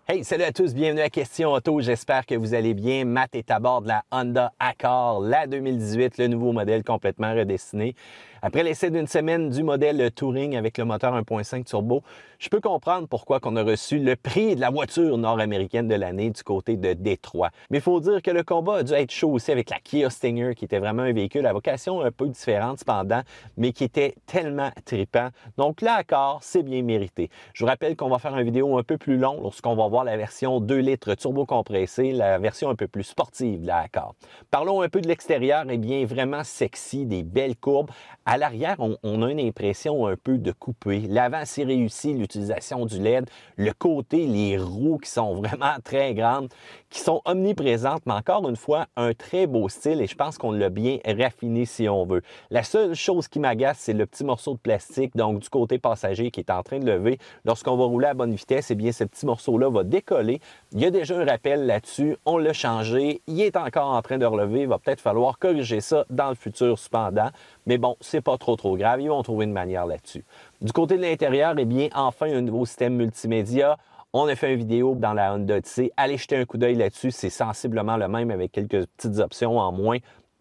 Hey, salut à tous, bienvenue à Question Auto, j'espère que vous allez bien. Matt est à bord de la Honda Accord, la 2018, le nouveau modèle complètement redessiné. Après l'essai d'une semaine du modèle Touring avec le moteur 1.5 turbo, je peux comprendre pourquoi on a reçu le prix de la voiture nord-américaine de l'année du côté de Détroit. Mais il faut dire que le combat a dû être chaud aussi avec la Kia Stinger, qui était vraiment un véhicule à vocation un peu différente cependant, mais qui était tellement trippant. Donc l'Accord, c'est bien mérité. Je vous rappelle qu'on va faire une vidéo un peu plus longue lorsqu'on va voir la version 2 litres turbo compressé, la version un peu plus sportive de l'Accord. Parlons un peu de l'extérieur, eh bien vraiment sexy, des belles courbes. À l'arrière, on a une impression un peu de coupé. L'avant, c'est réussi, l'utilisation du LED. Le côté, les roues qui sont vraiment très grandes, qui sont omniprésentes, mais encore une fois, un très beau style et je pense qu'on l'a bien raffiné si on veut. La seule chose qui m'agace, c'est le petit morceau de plastique, donc du côté passager qui est en train de lever. Lorsqu'on va rouler à bonne vitesse, eh bien, ce petit morceau-là va décoller. Il y a déjà un rappel là-dessus, on l'a changé, il est encore en train de relever, il va peut-être falloir corriger ça dans le futur cependant, mais bon, c'est pas trop grave, ils vont trouver une manière là-dessus. Du côté de l'intérieur, eh bien, enfin, un nouveau système multimédia. On a fait une vidéo dans la Honda Odyssey. Allez jeter un coup d'œil là-dessus, c'est sensiblement le même avec quelques petites options en moins.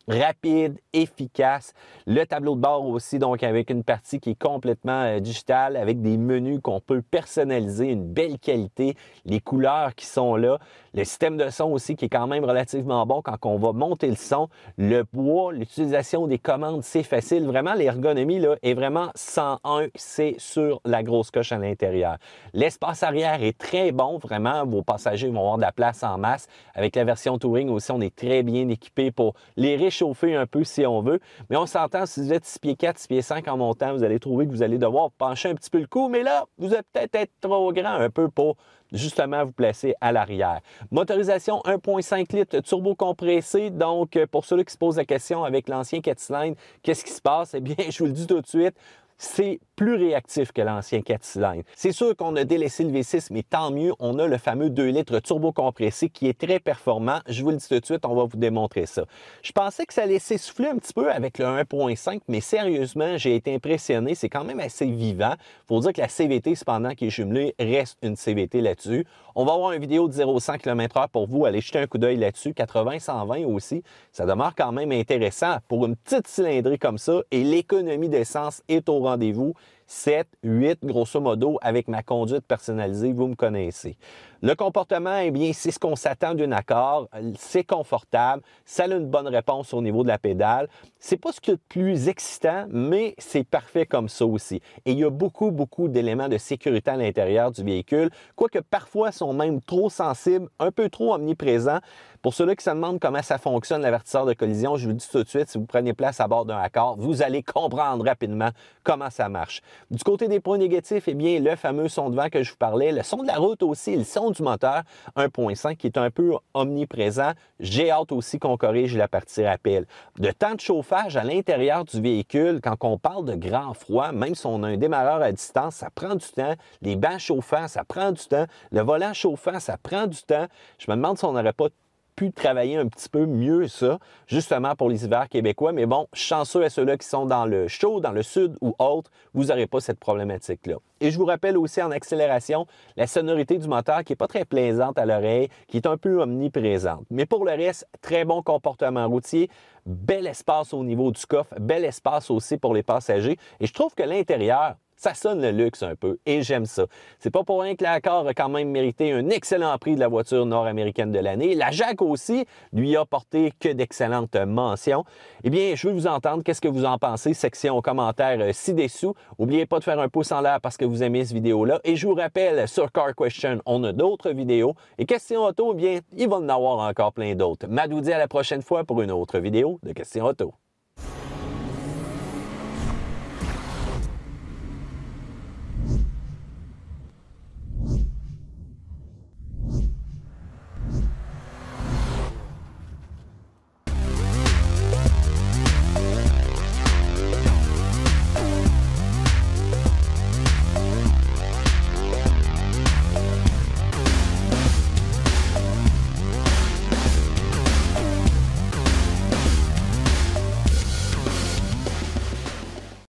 Rapide, efficace. Le tableau de bord aussi, donc avec une partie qui est complètement digitale, avec des menus qu'on peut personnaliser, une belle qualité, les couleurs qui sont là. Le système de son aussi qui est quand même relativement bon quand on va monter le son. Le bois, l'utilisation des commandes, c'est facile. Vraiment, l'ergonomie là est vraiment 101, c'est sur la grosse coche à l'intérieur. L'espace arrière est très bon, vraiment. Vos passagers vont avoir de la place en masse. Avec la version Touring aussi, on est très bien équipé pour les riches chauffer un peu si on veut, mais on s'entend, si vous êtes 6 pieds 4, 6 pieds 5 en montant, vous allez trouver que vous allez devoir pencher un petit peu le cou, mais là, vous allez peut-être être trop grand un peu pour justement vous placer à l'arrière. Motorisation 1.5 litres turbo compressé, donc pour ceux qui se posent la question avec l'ancien 4 cylindres, qu'est-ce qui se passe? Eh bien, je vous le dis tout de suite, c'est plus réactif que l'ancien 4 cylindres. C'est sûr qu'on a délaissé le V6, mais tant mieux, on a le fameux 2 litres turbo compressé qui est très performant. Je vous le dis tout de suite, on va vous démontrer ça. Je pensais que ça laissait souffler un petit peu avec le 1.5, mais sérieusement, j'ai été impressionné. C'est quand même assez vivant. Il faut dire que la CVT, cependant, qui est jumelée, reste une CVT là-dessus. On va avoir une vidéo de 0-100 km/h pour vous. Allez jeter un coup d'œil là-dessus. 80-120 aussi. Ça demeure quand même intéressant pour une petite cylindrée comme ça et l'économie d'essence est au rendez-vous. 7, 8, grosso modo, avec ma conduite personnalisée, vous me connaissez. Le comportement, eh bien, c'est ce qu'on s'attend d'un Accord. C'est confortable, ça a une bonne réponse au niveau de la pédale. C'est pas ce qui est le plus excitant, mais c'est parfait comme ça aussi. Et il y a beaucoup d'éléments de sécurité à l'intérieur du véhicule, quoique parfois sont même trop sensibles, un peu trop omniprésents. Pour ceux-là qui se demandent comment ça fonctionne, l'avertisseur de collision, je vous le dis tout de suite, si vous prenez place à bord d'un Accord, vous allez comprendre rapidement comment ça marche. Du côté des points négatifs, eh bien, le fameux son de vent que je vous parlais, le son de la route aussi, le son du moteur 1.5 qui est un peu omniprésent. J'ai hâte aussi qu'on corrige la partie rappel. De temps de chauffage à l'intérieur du véhicule, quand on parle de grand froid, même si on a un démarreur à distance, ça prend du temps. Les bancs chauffants, ça prend du temps. Le volant chauffant, ça prend du temps. Je me demande si on n'aurait pas pu travailler un petit peu mieux ça, justement pour les hivers québécois. Mais bon, chanceux à ceux-là qui sont dans le chaud, dans le sud ou autre, vous n'aurez pas cette problématique-là. Et je vous rappelle aussi en accélération, la sonorité du moteur qui n'est pas très plaisante à l'oreille, qui est un peu omniprésente. Mais pour le reste, très bon comportement routier, bel espace au niveau du coffre, bel espace aussi pour les passagers. Et je trouve que l'intérieur, ça sonne le luxe un peu et j'aime ça. C'est pas pour rien que l'Accord a quand même mérité un excellent prix de la voiture nord-américaine de l'année. La JAC aussi lui a porté que d'excellentes mentions. Eh bien, je veux vous entendre. Qu'est-ce que vous en pensez? Section commentaires ci-dessous. N'oubliez pas de faire un pouce en l'air parce que vous aimez cette vidéo-là. Et je vous rappelle, sur Car Question, on a d'autres vidéos. Et Question Auto, eh bien, il va en avoir encore plein d'autres. Matt vous dit à la prochaine fois pour une autre vidéo de Question Auto.